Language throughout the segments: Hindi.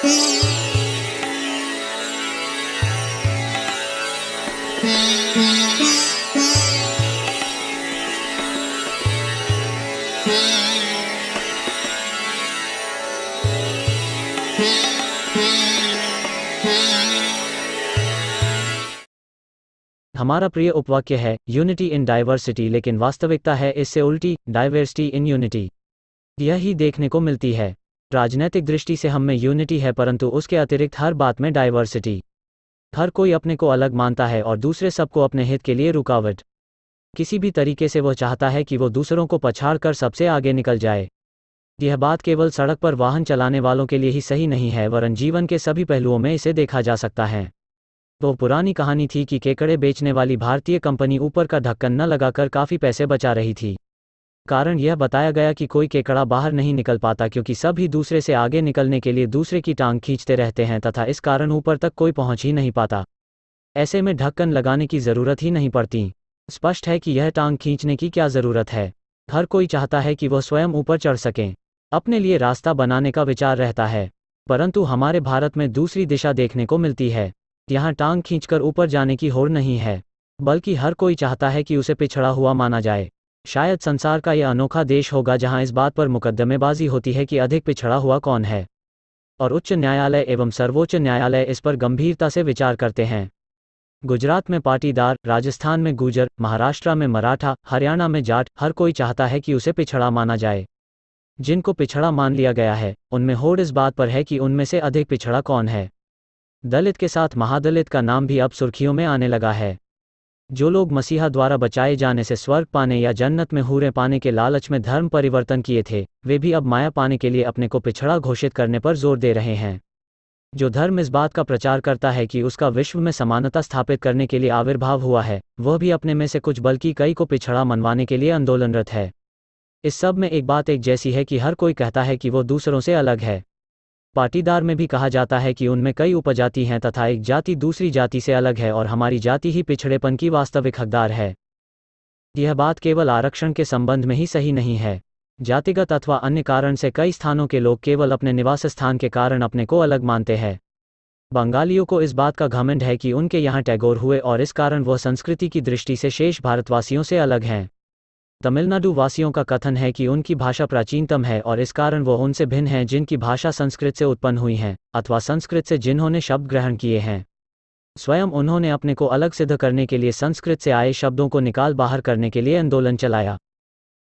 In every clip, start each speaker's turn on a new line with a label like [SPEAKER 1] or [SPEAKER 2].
[SPEAKER 1] हमारा प्रिय उपवाक्य है यूनिटी इन डाइवर्सिटी, लेकिन वास्तविकता है इससे उल्टी, डाइवर्सिटी इन यूनिटी। यही देखने को मिलती है। राजनैतिक दृष्टि से हम में यूनिटी है, परंतु उसके अतिरिक्त हर बात में डाइवर्सिटी। हर कोई अपने को अलग मानता है और दूसरे सबको अपने हित के लिए रुकावट। किसी भी तरीके से वह चाहता है कि वो दूसरों को पछाड़ कर सबसे आगे निकल जाए। यह बात केवल सड़क पर वाहन चलाने वालों के लिए ही सही नहीं है, वरन जीवन के सभी पहलुओं में इसे देखा जा सकता है। तो पुरानी कहानी थी कि केकड़े बेचने वाली भारतीय कंपनी ऊपर का ढक्कन न लगाकर काफ़ी पैसे बचा रही थी। कारण यह बताया गया कि कोई केकड़ा बाहर नहीं निकल पाता, क्योंकि सभी दूसरे से आगे निकलने के लिए दूसरे की टांग खींचते रहते हैं तथा इस कारण ऊपर तक कोई पहुंच ही नहीं पाता। ऐसे में ढक्कन लगाने की ज़रूरत ही नहीं पड़ती। स्पष्ट है कि यह टांग खींचने की क्या ज़रूरत है। हर कोई चाहता है कि वह स्वयं ऊपर चढ़ सकें, अपने लिए रास्ता बनाने का विचार रहता है। परंतु हमारे भारत में दूसरी दिशा देखने को मिलती है। यहाँ टांग खींचकर ऊपर जाने की होड़ नहीं है, बल्कि हर कोई चाहता है कि उसे पिछड़ा हुआ माना जाए। शायद संसार का यह अनोखा देश होगा जहाँ इस बात पर मुकदमेबाजी होती है कि अधिक पिछड़ा हुआ कौन है, और उच्च न्यायालय एवं सर्वोच्च न्यायालय इस पर गंभीरता से विचार करते हैं। गुजरात में पाटीदार, राजस्थान में गुर्जर, महाराष्ट्र में मराठा, हरियाणा में जाट, हर कोई चाहता है कि उसे पिछड़ा माना जाए। जिनको पिछड़ा मान लिया गया है, उनमें होड़ इस बात पर है कि उनमें से अधिक पिछड़ा कौन है। दलित के साथ महादलित का नाम भी अब सुर्खियों में आने लगा है। जो लोग मसीहा द्वारा बचाए जाने से स्वर्ग पाने या जन्नत में हूरें पाने के लालच में धर्म परिवर्तन किए थे, वे भी अब माया पाने के लिए अपने को पिछड़ा घोषित करने पर जोर दे रहे हैं। जो धर्म इस बात का प्रचार करता है कि उसका विश्व में समानता स्थापित करने के लिए आविर्भाव हुआ है, वह भी अपने में से कुछ बल्कि कई को पिछड़ा मनवाने के लिए आंदोलनरत है। इस सब में एक बात एक जैसी है कि हर कोई कहता है कि वो दूसरों से अलग है। पाटीदार में भी कहा जाता है कि उनमें कई उपजाति हैं तथा एक जाति दूसरी जाति से अलग है और हमारी जाति ही पिछड़ेपन की वास्तविक हकदार है। यह बात केवल आरक्षण के संबंध में ही सही नहीं है। जातिगत अथवा अन्य कारण से कई स्थानों के लोग केवल अपने निवास स्थान के कारण अपने को अलग मानते हैं। बंगालियों को इस बात का घमंड है कि उनके यहाँ टैगोर हुए और इस कारण वह संस्कृति की दृष्टि से शेष भारतवासियों से अलग हैं। तमिलनाडु वासियों का कथन है कि उनकी भाषा प्राचीनतम है और इस कारण वह उनसे भिन्न हैं जिनकी भाषा संस्कृत से उत्पन्न हुई हैं, अथवा संस्कृत से जिन्होंने शब्द ग्रहण किए हैं। स्वयं उन्होंने अपने को अलग सिद्ध करने के लिए संस्कृत से आए शब्दों को निकाल बाहर करने के लिए आंदोलन चलाया।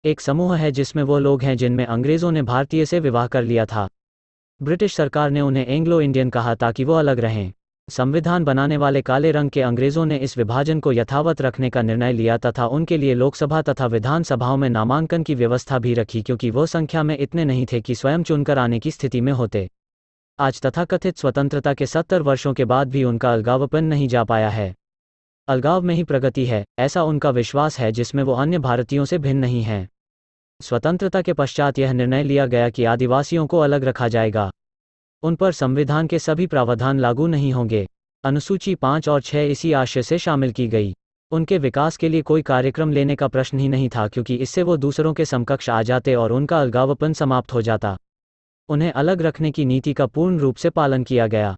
[SPEAKER 1] एक समूह है जिसमें वो लोग हैं जिनमें अंग्रेज़ों ने भारतीय से विवाह कर लिया था। ब्रिटिश सरकार ने उन्हें एंग्लो इंडियन कहा ताकि वो अलग रहें। संविधान बनाने वाले काले रंग के अंग्रेज़ों ने इस विभाजन को यथावत रखने का निर्णय लिया तथा उनके लिए लोकसभा तथा विधानसभाओं में नामांकन की व्यवस्था भी रखी, क्योंकि वो संख्या में इतने नहीं थे कि स्वयं चुनकर आने की स्थिति में होते। आज तथाकथित स्वतंत्रता के 70 वर्षों के बाद भी उनका अलगावपन नहीं जा पाया है। अलगाव में ही प्रगति है, ऐसा उनका विश्वास है, जिसमें वो अन्य भारतीयों से भिन्न नहीं हैं। स्वतंत्रता के पश्चात यह निर्णय लिया गया कि आदिवासियों को अलग रखा जाएगा। उन पर संविधान के सभी प्रावधान लागू नहीं होंगे। अनुसूची 5 और 6 इसी आशय से शामिल की गई। उनके विकास के लिए कोई कार्यक्रम लेने का प्रश्न ही नहीं था, क्योंकि इससे वो दूसरों के समकक्ष आ जाते और उनका अलगावपन समाप्त हो जाता। उन्हें अलग रखने की नीति का पूर्ण रूप से पालन किया गया।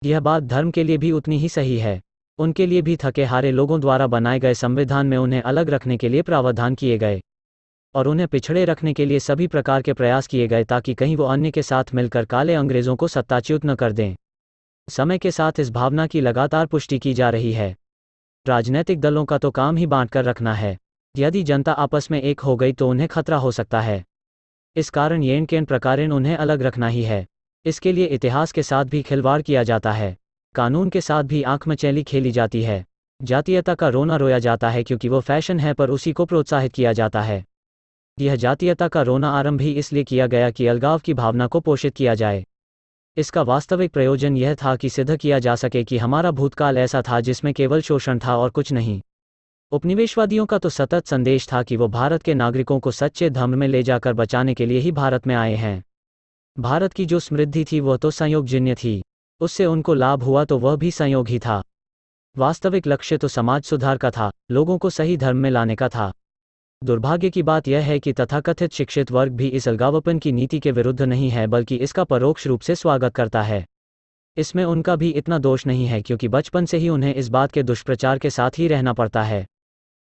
[SPEAKER 1] यह बात धर्म के लिए भी उतनी ही सही है। उनके लिए भी थके हारे लोगों द्वारा बनाए गए संविधान में उन्हें अलग रखने के लिए प्रावधान किए गए और उन्हें पिछड़े रखने के लिए सभी प्रकार के प्रयास किए गए ताकि कहीं वो अन्य के साथ मिलकर काले अंग्रेज़ों को सत्ताच्युत न कर दें। समय के साथ इस भावना की लगातार पुष्टि की जा रही है। राजनीतिक दलों का तो काम ही बांट कर रखना है। यदि जनता आपस में एक हो गई तो उन्हें खतरा हो सकता है। इस कारण येन केन प्रकारेण उन्हें अलग रखना ही है। इसके लिए इतिहास के साथ भी खिलवाड़ किया जाता है, कानून के साथ भी आंख मचैली खेली जाती है। जातीयता का रोना रोया जाता है क्योंकि वो फैशन है, पर उसी को प्रोत्साहित किया जाता है। यह जातीयता का रोना आरंभ ही इसलिए किया गया कि अलगाव की भावना को पोषित किया जाए। इसका वास्तविक प्रयोजन यह था कि सिद्ध किया जा सके कि हमारा भूतकाल ऐसा था जिसमें केवल शोषण था और कुछ नहीं। उपनिवेशवादियों का तो सतत संदेश था कि वो भारत के नागरिकों को सच्चे धर्म में ले जाकर बचाने के लिए ही भारत में आए हैं। भारत की जो समृद्धि थी वह तो संयोगजन्य थी, उससे उनको लाभ हुआ तो वह भी संयोग ही था। वास्तविक लक्ष्य तो समाज सुधार का था, लोगों को सही धर्म में लाने का था। दुर्भाग्य की बात यह है कि तथाकथित शिक्षित वर्ग भी इस अलगावपन की नीति के विरुद्ध नहीं है, बल्कि इसका परोक्ष रूप से स्वागत करता है। इसमें उनका भी इतना दोष नहीं है, क्योंकि बचपन से ही उन्हें इस बात के दुष्प्रचार के साथ ही रहना पड़ता है।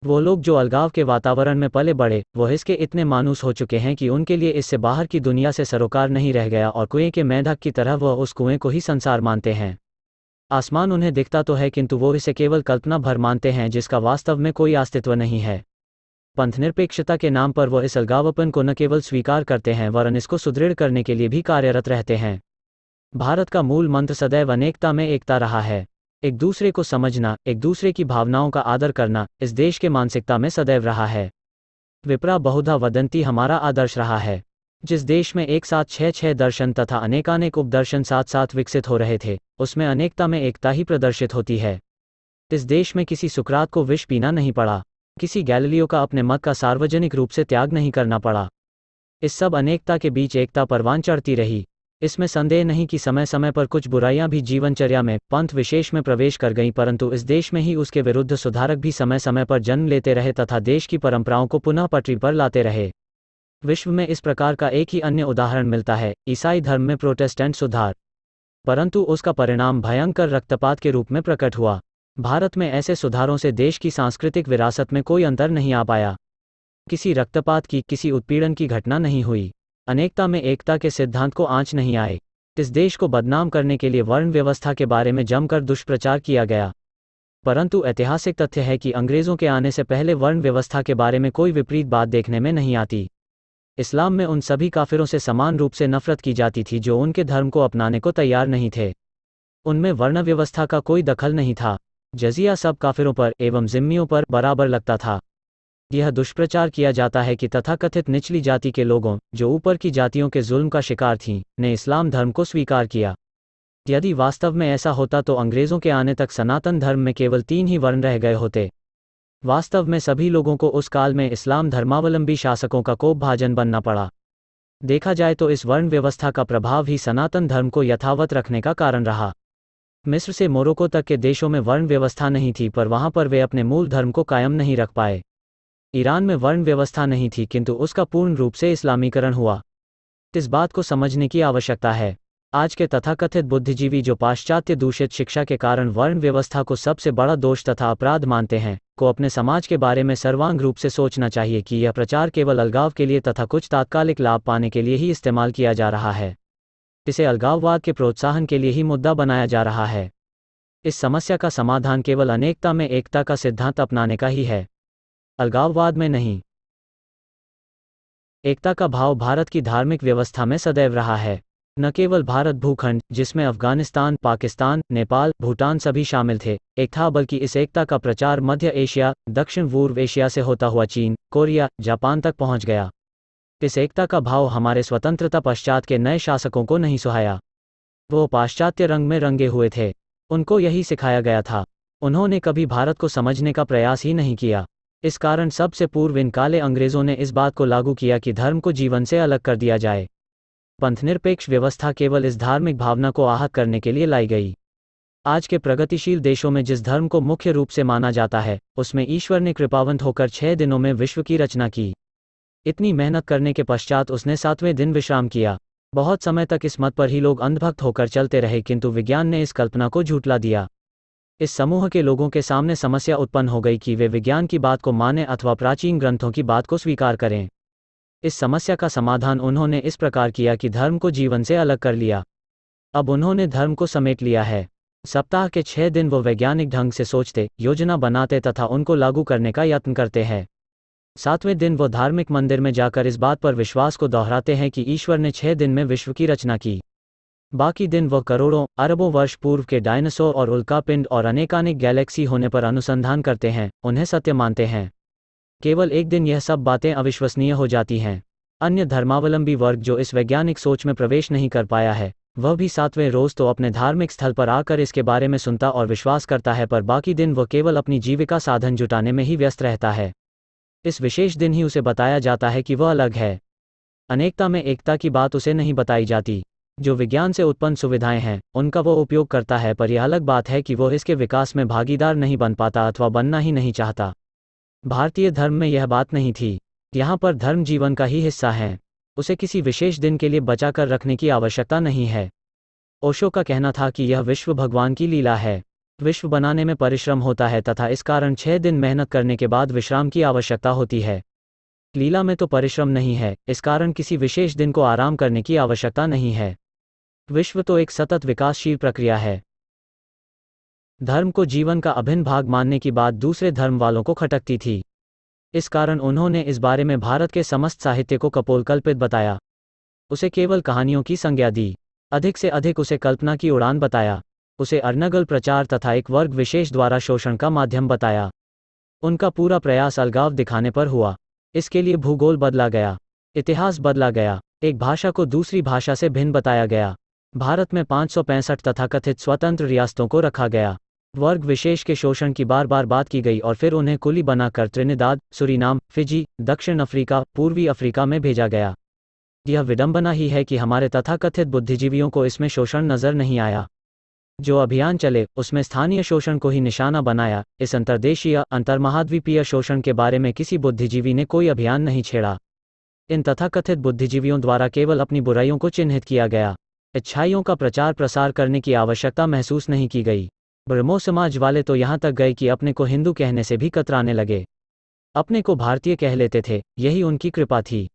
[SPEAKER 1] वो लोग जो अलगाव के वातावरण में पले बड़े, वो इसके इतने मानूस हो चुके हैं कि उनके लिए इससे बाहर की दुनिया से सरोकार नहीं रह गया, और कुएं के मेंढक की तरह वह उस कुएं को ही संसार मानते हैं। आसमान उन्हें दिखता तो है, किंतु वो इसे केवल कल्पना भर मानते हैं, जिसका वास्तव में कोई अस्तित्व नहीं है। पंथनिरपेक्षता के नाम पर वो इस अलगावपन को न केवल स्वीकार करते हैं, वरन इसको सुदृढ़ करने के लिए भी कार्यरत रहते हैं। भारत का मूल मंत्र सदैव अनेकता में एकता रहा है। एक दूसरे को समझना, एक दूसरे की भावनाओं का आदर करना इस देश के मानसिकता में सदैव रहा है। विप्रा बहुधा वदंती हमारा आदर्श रहा है। जिस देश में एक साथ छह दर्शन तथा अनेकानेक उपदर्शन साथ साथ विकसित हो रहे थे, उसमें अनेकता में एकता ही प्रदर्शित होती है। इस देश में किसी सुकरात को विष पीना नहीं पड़ा, किसी गैलीलियो का अपने मत का सार्वजनिक रूप से त्याग नहीं करना पड़ा। इस सब अनेकता के बीच एकता परवान चढ़ती रही। इसमें संदेह नहीं कि समय समय पर कुछ बुराइयां भी जीवनचर्या में, पंथ विशेष में प्रवेश कर गईं, परंतु इस देश में ही उसके विरुद्ध सुधारक भी समय समय पर जन्म लेते रहे तथा देश की परंपराओं को पुनः पटरी पर लाते रहे। विश्व में इस प्रकार का एक ही अन्य उदाहरण मिलता है, ईसाई धर्म में प्रोटेस्टेंट सुधार, परंतु उसका परिणाम भयंकर रक्तपात के रूप में प्रकट हुआ। भारत में ऐसे सुधारों से देश की सांस्कृतिक विरासत में कोई अंतर नहीं आ पाया। किसी रक्तपात की, किसी उत्पीड़न की घटना नहीं हुई। अनेकता में एकता के सिद्धांत को आंच नहीं आए। इस देश को बदनाम करने के लिए वर्ण व्यवस्था के बारे में जमकर दुष्प्रचार किया गया, परंतु ऐतिहासिक तथ्य है कि अंग्रेजों के आने से पहले वर्ण व्यवस्था के बारे में कोई विपरीत बात देखने में नहीं आती। इस्लाम में उन सभी काफिरों से समान रूप से नफरत की जाती थी जो उनके धर्म को अपनाने को तैयार नहीं थे। उनमें वर्ण व्यवस्था का कोई दखल नहीं था। जजिया सब काफिरों पर एवं जिम्मियों पर बराबर लगता था। यह दुष्प्रचार किया जाता है कि तथाकथित निचली जाति के लोगों, जो ऊपर की जातियों के जुल्म का शिकार थीं, ने इस्लाम धर्म को स्वीकार किया। यदि वास्तव में ऐसा होता तो अंग्रेजों के आने तक सनातन धर्म में केवल 3 ही वर्ण रह गए होते। वास्तव में सभी लोगों को उस काल में इस्लाम धर्मावलंबी शासकों का कोपभाजन बनना पड़ा। देखा जाए तो इस वर्ण व्यवस्था का प्रभाव ही सनातन धर्म को यथावत रखने का कारण रहा। मिस्र से मोरक्को तक के देशों में वर्ण व्यवस्था नहीं थी, पर वहां पर वे अपने मूल धर्म को कायम नहीं रख पाए। ईरान में वर्ण व्यवस्था नहीं थी, किंतु उसका पूर्ण रूप से इस्लामीकरण हुआ। इस बात को समझने की आवश्यकता है। आज के तथाकथित बुद्धिजीवी जो पाश्चात्य दूषित शिक्षा के कारण वर्ण व्यवस्था को सबसे बड़ा दोष तथा अपराध मानते हैं, को अपने समाज के बारे में सर्वांग रूप से सोचना चाहिए कि यह प्रचार केवल अलगाव के लिए तथा कुछ तात्कालिक लाभ पाने के लिए ही इस्तेमाल किया जा रहा है। इसे अलगाववाद के प्रोत्साहन के लिए ही मुद्दा बनाया जा रहा है। इस समस्या का समाधान केवल अनेकता में एकता का सिद्धांत अपनाने का ही है, अलगाववाद में नहीं। एकता का भाव भारत की धार्मिक व्यवस्था में सदैव रहा है। न केवल भारत भूखंड, जिसमें अफगानिस्तान, पाकिस्तान, नेपाल, भूटान सभी शामिल थे, एक था, बल्कि इस एकता का प्रचार मध्य एशिया, दक्षिण पूर्व एशिया से होता हुआ चीन, कोरिया, जापान तक पहुंच गया। इस एकता का भाव हमारे स्वतंत्रता पश्चात के नए शासकों को नहीं सुहाया। वो पाश्चात्य रंग में रंगे हुए थे। उनको यही सिखाया गया था। उन्होंने कभी भारत को समझने का प्रयास ही नहीं किया। इस कारण सबसे पूर्व इन काले अंग्रेजों ने इस बात को लागू किया कि धर्म को जीवन से अलग कर दिया जाए। पंथनिरपेक्ष व्यवस्था केवल इस धार्मिक भावना को आहत करने के लिए लाई गई। आज के प्रगतिशील देशों में जिस धर्म को मुख्य रूप से माना जाता है, उसमें ईश्वर ने कृपावंत होकर 6 दिनों में विश्व की रचना की। इतनी मेहनत करने के पश्चात उसने 7वें दिन विश्राम किया। बहुत समय तक इस मत पर ही लोग अंधभक्त होकर चलते रहे, किंतु विज्ञान ने इस कल्पना को झुठला दिया। इस समूह के लोगों के सामने समस्या उत्पन्न हो गई कि वे विज्ञान की बात को माने अथवा प्राचीन ग्रंथों की बात को स्वीकार करें। इस समस्या का समाधान उन्होंने इस प्रकार किया कि धर्म को जीवन से अलग कर लिया। अब उन्होंने धर्म को समेट लिया है। सप्ताह के 6 दिन वो वैज्ञानिक ढंग से सोचते, योजना बनाते तथा उनको लागू करने का यत्न करते हैं। 7वें दिन वो धार्मिक मंदिर में जाकर इस बात पर विश्वास को दोहराते हैं कि ईश्वर ने 6 दिन में विश्व की रचना की। बाकी दिन वह करोड़ों अरबों वर्ष पूर्व के डायनासोर और उल्कापिंड और अनेकानेक गैलेक्सी होने पर अनुसंधान करते हैं, उन्हें सत्य मानते हैं। केवल एक दिन यह सब बातें अविश्वसनीय हो जाती हैं। अन्य धर्मावलंबी वर्ग जो इस वैज्ञानिक सोच में प्रवेश नहीं कर पाया है, वह भी 7वें रोज तो अपने धार्मिक स्थल पर आकर इसके बारे में सुनता और विश्वास करता है, पर बाकी दिन वह केवल अपनी जीविका साधन जुटाने में ही व्यस्त रहता है। इस विशेष दिन ही उसे बताया जाता है कि वह अलग है। अनेकता में एकता की बात उसे नहीं बताई जाती। जो विज्ञान से उत्पन्न सुविधाएं हैं, उनका वो उपयोग करता है, पर यह अलग बात है कि वो इसके विकास में भागीदार नहीं बन पाता अथवा बनना ही नहीं चाहता। भारतीय धर्म में यह बात नहीं थी। यहाँ पर धर्म जीवन का ही हिस्सा है, उसे किसी विशेष दिन के लिए बचा कर रखने की आवश्यकता नहीं है। ओशो का कहना था कि यह विश्व भगवान की लीला है। विश्व बनाने में परिश्रम होता है तथा इस कारण 6 दिन मेहनत करने के बाद विश्राम की आवश्यकता होती है। लीला में तो परिश्रम नहीं है, इस कारण किसी विशेष दिन को आराम करने की आवश्यकता नहीं है। विश्व तो एक सतत विकासशील प्रक्रिया है। धर्म को जीवन का अभिन्न भाग मानने की बात दूसरे धर्म वालों को खटकती थी। इस कारण उन्होंने इस बारे में भारत के समस्त साहित्य को कपोलकल्पित बताया। उसे केवल कहानियों की संज्ञा दी, अधिक से अधिक उसे कल्पना की उड़ान बताया। उसे अनर्गल प्रचार तथा एक वर्ग विशेष द्वारा शोषण का माध्यम बताया। उनका पूरा प्रयास अलगाव दिखाने पर हुआ। इसके लिए भूगोल बदला गया, इतिहास बदला गया, एक भाषा को दूसरी भाषा से भिन्न बताया गया। भारत में 565 तथाकथित स्वतंत्र रियासतों को रखा गया। वर्ग विशेष के शोषण की बार बार बात की गई और फिर उन्हें कुली बनाकर त्रिनिदाद, सुरीनाम, फिजी, दक्षिण अफ्रीका, पूर्वी अफ्रीका में भेजा गया। यह विडंबना ही है कि हमारे तथाकथित बुद्धिजीवियों को इसमें शोषण नजर नहीं आया। जो अभियान चले उसमें स्थानीय शोषण को ही निशाना बनाया। इस अंतर्देशीय अंतर्महाद्वीपीय शोषण के बारे में किसी बुद्धिजीवी ने कोई अभियान नहीं छेड़ा। इन तथाकथित बुद्धिजीवियों द्वारा केवल अपनी बुराइयों को चिन्हित किया गया। अच्छाइयों का प्रचार प्रसार करने की आवश्यकता महसूस नहीं की गई। ब्रह्मो समाज वाले तो यहाँ तक गए कि अपने को हिंदू कहने से भी कतराने लगे। अपने को भारतीय कह लेते थे, यही उनकी कृपा थी।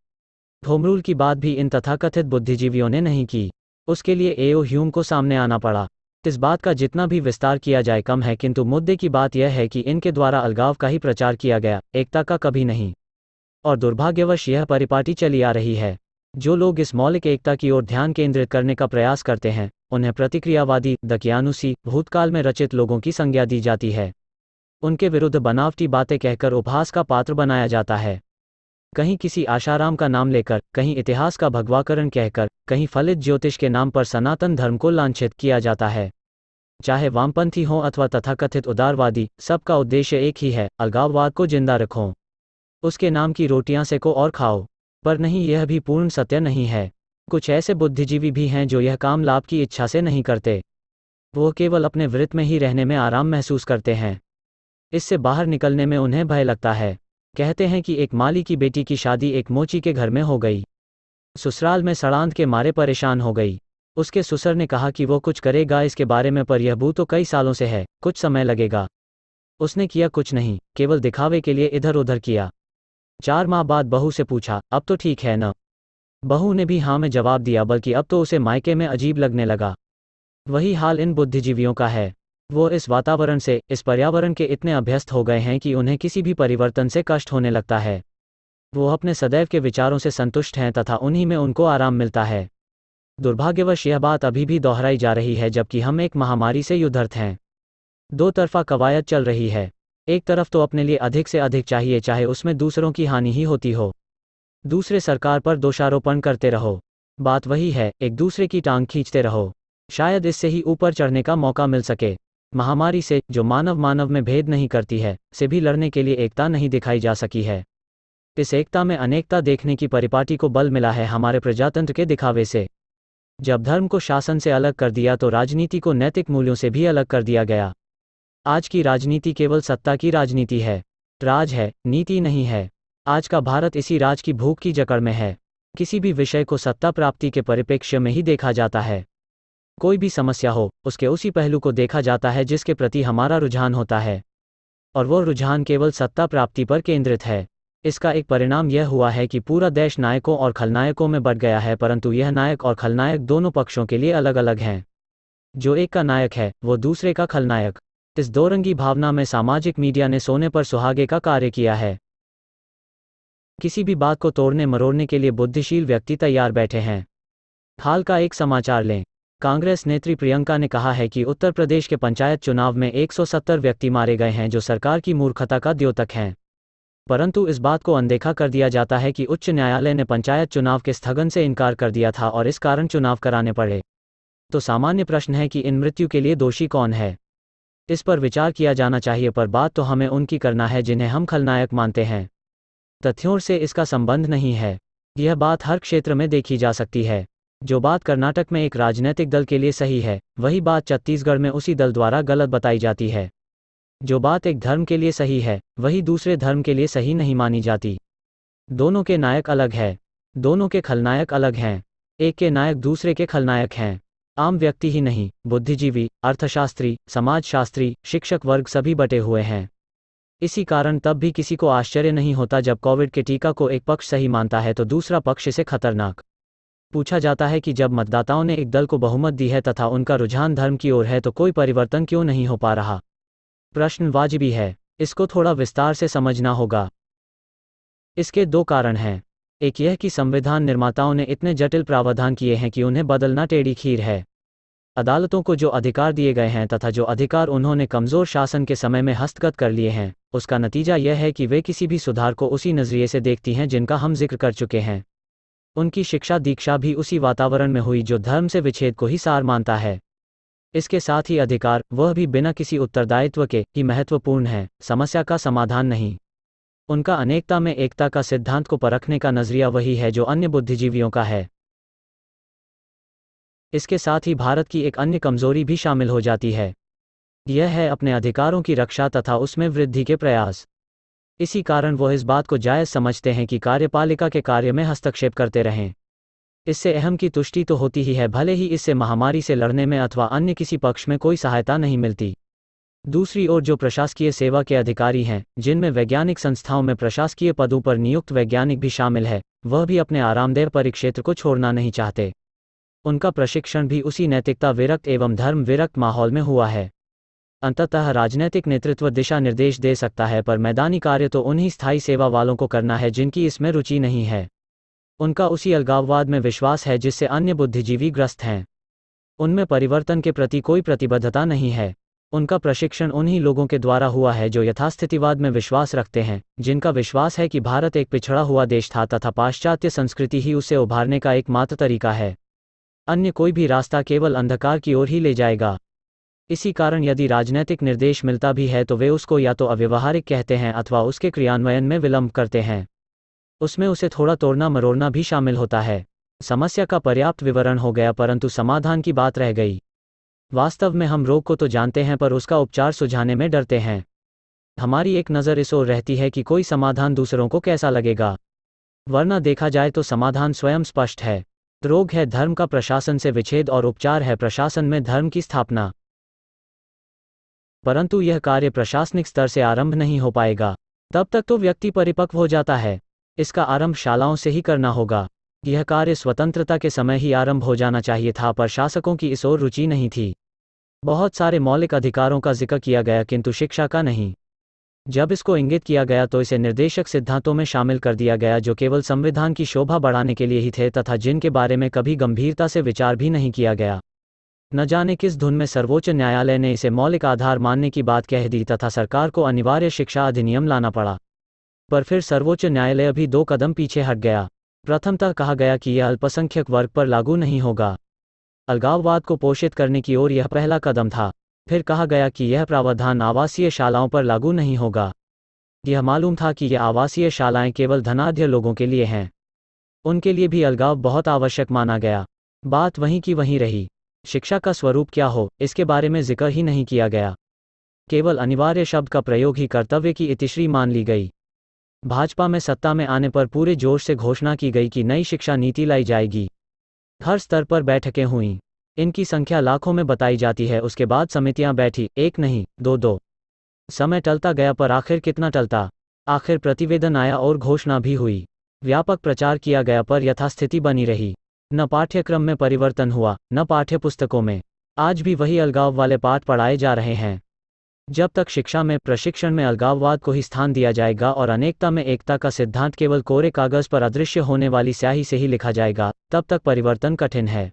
[SPEAKER 1] होम रूल की बात भी इन तथाकथित बुद्धिजीवियों ने नहीं की। उसके लिए एओ ह्यूम को सामने आना पड़ा। इस बात का जितना भी विस्तार किया जाए कम है, किंतु मुद्दे की बात यह है कि इनके द्वारा अलगाव का ही प्रचार किया गया, एकता का कभी नहीं। और दुर्भाग्यवश यह परिपाटी चली आ रही है। जो लोग इस मौलिक एकता की ओर ध्यान केंद्रित करने का प्रयास करते हैं, उन्हें प्रतिक्रियावादी, दकियानुसी, भूतकाल में रचित लोगों की संज्ञा दी जाती है। उनके विरुद्ध बनावटी बातें कहकर उपहास का पात्र बनाया जाता है। कहीं किसी आशाराम का नाम लेकर, कहीं इतिहास का भगवाकरण कहकर, कहीं फलित ज्योतिष के नाम पर सनातन धर्म को लांछित किया जाता है। चाहे वामपंथी हों अथवा तथाकथित उदारवादी, सबका उद्देश्य एक ही है, अलगाववाद को जिंदा रखो। उसके नाम की रोटियां सेको और खाओ। पर नहीं, यह भी पूर्ण सत्य नहीं है। कुछ ऐसे बुद्धिजीवी भी हैं जो यह काम लाभ की इच्छा से नहीं करते। वो केवल अपने वृत्त में ही रहने में आराम महसूस करते हैं। इससे बाहर निकलने में उन्हें भय लगता है। कहते हैं कि एक माली की बेटी की शादी एक मोची के घर में हो गई। ससुराल में सड़ांध के मारे परेशान हो गई। उसके ससुर ने कहा कि वो कुछ करेगा इसके बारे में, पर यह बू तो कई सालों से है, कुछ समय लगेगा। उसने किया कुछ नहीं, केवल दिखावे के लिए इधर उधर किया। 4 माह बाद बहू से पूछा, अब तो ठीक है न? बहू ने भी हाँ में जवाब दिया, बल्कि अब तो उसे मायके में अजीब लगने लगा। वही हाल इन बुद्धिजीवियों का है। वो इस वातावरण से, इस पर्यावरण के इतने अभ्यस्त हो गए हैं कि उन्हें किसी भी परिवर्तन से कष्ट होने लगता है। वो अपने सदैव के विचारों से संतुष्ट हैं तथा उन्हीं में उनको आराम मिलता है। दुर्भाग्यवश यह बात अभी भी दोहराई जा रही है, जबकि हम एक महामारी से युद्धरत हैं। 2 तरफा कवायद चल रही है। एक तरफ तो अपने लिए अधिक से अधिक चाहिए, चाहे उसमें दूसरों की हानि ही होती हो। दूसरे सरकार पर दोषारोपण करते रहो। बात वही है, एक दूसरे की टांग खींचते रहो। शायद इससे ही ऊपर चढ़ने का मौका मिल सके। महामारी से, जो मानव मानव में भेद नहीं करती है, से भी लड़ने के लिए एकता नहीं दिखाई जा सकी है। इस एकता में अनेकता देखने की परिपाटी को बल मिला है हमारे प्रजातंत्र के दिखावे से। जब धर्म को शासन से अलग कर दिया तो राजनीति को नैतिक मूल्यों से भी अलग कर दिया गया। आज की राजनीति केवल सत्ता की राजनीति है। राज है, नीति नहीं है। आज का भारत इसी राज की भूख की जकड़ में है। किसी भी विषय को सत्ता प्राप्ति के परिप्रेक्ष्य में ही देखा जाता है। कोई भी समस्या हो, उसके उसी पहलू को देखा जाता है जिसके प्रति हमारा रुझान होता है, और वो रुझान केवल सत्ता प्राप्ति पर केंद्रित है। इसका एक परिणाम यह हुआ है कि पूरा देश नायकों और खलनायकों में बंट गया है, परंतु यह नायक और खलनायक दोनों पक्षों के लिए अलग अलग हैं। जो एक का नायक है, वो दूसरे का खलनायक। इस दोरंगी भावना में सामाजिक मीडिया ने सोने पर सुहागे का कार्य किया है। किसी भी बात को तोड़ने मरोड़ने के लिए बुद्धिशील व्यक्ति तैयार बैठे हैं। हाल का एक समाचार लें। कांग्रेस नेत्री प्रियंका ने कहा है कि उत्तर प्रदेश के पंचायत चुनाव में 170 व्यक्ति मारे गए हैं जो सरकार की मूर्खता का द्योतक हैं। परंतु इस बात को अनदेखा कर दिया जाता है कि उच्च न्यायालय ने पंचायत चुनाव के स्थगन से इनकार कर दिया था और इस कारण चुनाव कराने पड़े। तो सामान्य प्रश्न है कि इन मृत्यु के लिए दोषी कौन है? इस पर विचार किया जाना चाहिए, पर बात तो हमें उनकी करना है जिन्हें हम खलनायक मानते हैं। तथ्यों से इसका संबंध नहीं है। यह बात हर क्षेत्र में देखी जा सकती है। जो बात कर्नाटक में एक राजनीतिक दल के लिए सही है, वही बात छत्तीसगढ़ में उसी दल द्वारा गलत बताई जाती है। जो बात एक धर्म के लिए सही है वही दूसरे धर्म के लिए सही नहीं मानी जाती। दोनों के नायक अलग हैं, दोनों के खलनायक अलग हैं। एक के नायक दूसरे के खलनायक हैं। आम व्यक्ति ही नहीं, बुद्धिजीवी, अर्थशास्त्री, समाजशास्त्री, शिक्षक वर्ग सभी बटे हुए हैं। इसी कारण तब भी किसी को आश्चर्य नहीं होता जब कोविड के टीका को एक पक्ष सही मानता है तो दूसरा पक्ष इसे खतरनाक। पूछा जाता है कि जब मतदाताओं ने एक दल को बहुमत दी है तथा उनका रुझान धर्म की ओर है तो कोई परिवर्तन क्यों नहीं हो पा रहा? प्रश्न वाजिबी है, इसको थोड़ा विस्तार से समझना होगा। इसके दो कारण हैं। एक यह कि संविधान निर्माताओं ने इतने जटिल प्रावधान किए हैं कि उन्हें बदलना टेढ़ी खीर है। अदालतों को जो अधिकार दिए गए हैं तथा जो अधिकार उन्होंने कमज़ोर शासन के समय में हस्तगत कर लिए हैं, उसका नतीजा यह है कि वे किसी भी सुधार को उसी नज़रिए से देखती हैं जिनका हम जिक्र कर चुके हैं। उनकी शिक्षा दीक्षा भी उसी वातावरण में हुई जो धर्म से विच्छेद को ही सार मानता है। इसके साथ ही अधिकार, वह भी बिना किसी उत्तरदायित्व के, ही महत्वपूर्ण है, समस्या का समाधान नहीं। उनका अनेकता में एकता का सिद्धांत को परखने का नज़रिया वही है जो अन्य बुद्धिजीवियों का है। इसके साथ ही भारत की एक अन्य कमजोरी भी शामिल हो जाती है। यह है अपने अधिकारों की रक्षा तथा उसमें वृद्धि के प्रयास। इसी कारण वो इस बात को जायज़ समझते हैं कि कार्यपालिका के कार्य में हस्तक्षेप करते रहें। इससे अहम की तुष्टि तो होती ही है, भले ही इससे महामारी से लड़ने में अथवा अन्य किसी पक्ष में कोई सहायता नहीं मिलती। दूसरी ओर जो प्रशासकीय सेवा के अधिकारी हैं, जिनमें वैज्ञानिक संस्थाओं में प्रशासकीय पदों पर नियुक्त वैज्ञानिक भी शामिल है, वह भी अपने आरामदेह परिक्षेत्र को छोड़ना नहीं चाहते। उनका प्रशिक्षण भी उसी नैतिकता विरक्त एवं धर्म विरक्त माहौल में हुआ है। अंततः राजनैतिक नेतृत्व दिशा निर्देश दे सकता है, पर मैदानी कार्य तो उन्हीं स्थायी सेवा वालों को करना है जिनकी इसमें रुचि नहीं है। उनका उसी अलगाववाद में विश्वास है जिससे अन्य बुद्धिजीवी ग्रस्त हैं। उनमें परिवर्तन के प्रति कोई प्रतिबद्धता नहीं है। उनका प्रशिक्षण उन्हीं लोगों के द्वारा हुआ है जो यथास्थितिवाद में विश्वास रखते हैं, जिनका विश्वास है कि भारत एक पिछड़ा हुआ देश था तथा पाश्चात्य संस्कृति ही उसे उभारने का एकमात्र तरीका है। अन्य कोई भी रास्ता केवल अंधकार की ओर ही ले जाएगा। इसी कारण यदि राजनैतिक निर्देश मिलता भी है तो वे उसको या तो अव्यवहारिक कहते हैं अथवा उसके क्रियान्वयन में विलंब करते हैं। उसमें उसे थोड़ा तोड़ना मरोड़ना भी शामिल होता है। समस्या का पर्याप्त विवरण हो गया, परंतु समाधान की बात रह गई। वास्तव में हम रोग को तो जानते हैं पर उसका उपचार सुझाने में डरते हैं। हमारी एक नज़र इस ओर रहती है कि कोई समाधान दूसरों को कैसा लगेगा, वरना देखा जाए तो समाधान स्वयं स्पष्ट है। रोग है धर्म का प्रशासन से विच्छेद और उपचार है प्रशासन में धर्म की स्थापना। परंतु यह कार्य प्रशासनिक स्तर से आरंभ नहीं हो पाएगा। तब तक तो व्यक्ति परिपक्व हो जाता है। इसका आरंभ शालाओं से ही करना होगा। यह कार्य स्वतंत्रता के समय ही आरंभ हो जाना चाहिए था, पर शासकों की इस ओर रुचि नहीं थी। बहुत सारे मौलिक अधिकारों का जिक्र किया गया किंतु शिक्षा का नहीं। जब इसको इंगित किया गया तो इसे निर्देशक सिद्धांतों में शामिल कर दिया गया जो केवल संविधान की शोभा बढ़ाने के लिए ही थे तथा जिनके बारे में कभी गंभीरता से विचार भी नहीं किया गया। न जाने किस धुन में सर्वोच्च न्यायालय ने इसे मौलिक आधार मानने की बात कह दी तथा सरकार को अनिवार्य शिक्षा अधिनियम लाना पड़ा। पर फिर सर्वोच्च न्यायालय भी 2 कदम पीछे हट गया। प्रथमतः कहा गया कि यह अल्पसंख्यक वर्ग पर लागू नहीं होगा। अलगाववाद को पोषित करने की ओर यह पहला कदम था। फिर कहा गया कि यह प्रावधान आवासीय शालाओं पर लागू नहीं होगा। यह मालूम था कि यह आवासीय शालाएं केवल धनाढ्य लोगों के लिए हैं। उनके लिए भी अलगाव बहुत आवश्यक माना गया। बात वहीं की वहीं रही। शिक्षा का स्वरूप क्या हो, इसके बारे में जिक्र ही नहीं किया गया। केवल अनिवार्य शब्द का प्रयोग ही कर्तव्य की इतिश्री मान ली गई। भाजपा में सत्ता में आने पर पूरे जोश से घोषणा की गई कि नई शिक्षा नीति लाई जाएगी। हर स्तर पर बैठकें हुईं। इनकी संख्या लाखों में बताई जाती है। उसके बाद समितियां बैठी, एक नहीं, दो। समय टलता गया, पर आखिर कितना टलता। आखिर प्रतिवेदन आया और घोषणा भी हुई। व्यापक प्रचार किया गया, पर यथास्थिति बनी रही। न पाठ्यक्रम में परिवर्तन हुआ, न पाठ्यपुस्तकों में। आज भी वही अलगाव वाले पाठ पढ़ाए जा रहे हैं। जब तक शिक्षा में, प्रशिक्षण में अलगाववाद को ही स्थान दिया जाएगा और अनेकता में एकता का सिद्धांत केवल कोरे कागज पर अदृश्य होने वाली स्याही से ही लिखा जाएगा, तब तक परिवर्तन कठिन है।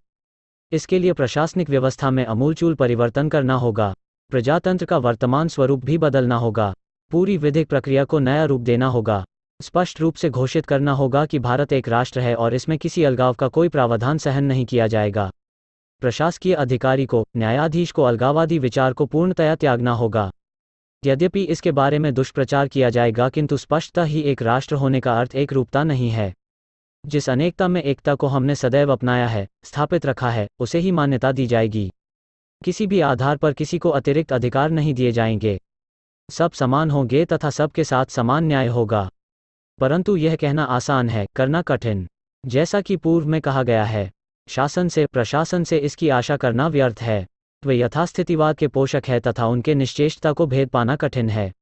[SPEAKER 1] इसके लिए प्रशासनिक व्यवस्था में आमूलचूल परिवर्तन करना होगा। प्रजातंत्र का वर्तमान स्वरूप भी बदलना होगा। पूरी विधिक प्रक्रिया को नया रूप देना होगा। स्पष्ट रूप से घोषित करना होगा कि भारत एक राष्ट्र है और इसमें किसी अलगाव का कोई प्रावधान सहन नहीं किया जाएगा। प्रशासकीय अधिकारी को, न्यायाधीश को अलगाववादी विचार को पूर्णतया त्यागना होगा। यद्यपि इसके बारे में दुष्प्रचार किया जाएगा, किंतु स्पष्टतः ही एक राष्ट्र होने का अर्थ एक रूपता नहीं है। जिस अनेकता में एकता को हमने सदैव अपनाया है, स्थापित रखा है, उसे ही मान्यता दी जाएगी। किसी भी आधार पर किसी को अतिरिक्त अधिकार नहीं दिए जाएंगे। सब समान होंगे तथा सबके साथ समान न्याय होगा। परंतु यह कहना आसान है, करना कठिन। जैसा कि पूर्व में कहा गया है, शासन से, प्रशासन से इसकी आशा करना व्यर्थ है। वे यथास्थितिवाद के पोषक है तथा उनके निश्चेष्टता को भेद पाना कठिन है।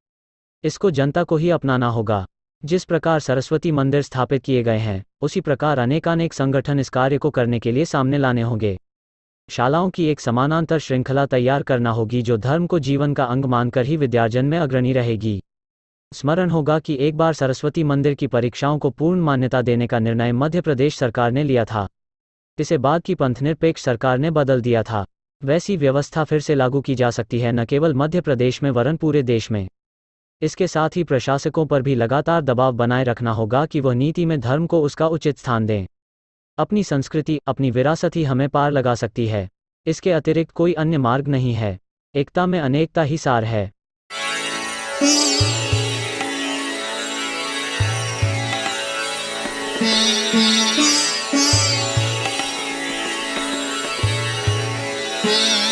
[SPEAKER 1] इसको जनता को ही अपनाना होगा। जिस प्रकार सरस्वती मंदिर स्थापित किए गए हैं, उसी प्रकार अनेकानेक संगठन इस कार्य को करने के लिए सामने लाने होंगे। शालाओं की एक समानांतर श्रृंखला तैयार करना होगी जो धर्म को जीवन का अंग मानकर ही विद्यार्जन में अग्रणी रहेगी। स्मरण होगा कि एक बार सरस्वती मंदिर की परीक्षाओं को पूर्ण मान्यता देने का निर्णय मध्य प्रदेश सरकार ने लिया था। इसे बाद की पंथनिरपेक्ष सरकार ने बदल दिया था। वैसी व्यवस्था फिर से लागू की जा सकती है, न केवल मध्य प्रदेश में वरन पूरे देश में। इसके साथ ही प्रशासकों पर भी लगातार दबाव बनाए रखना होगा कि वह नीति में धर्म को उसका उचित स्थान दें। अपनी संस्कृति, अपनी विरासत ही हमें पार लगा सकती है। इसके अतिरिक्त कोई अन्य मार्ग नहीं है। एकता में अनेकता ही सार है।
[SPEAKER 2] Mm-hmm.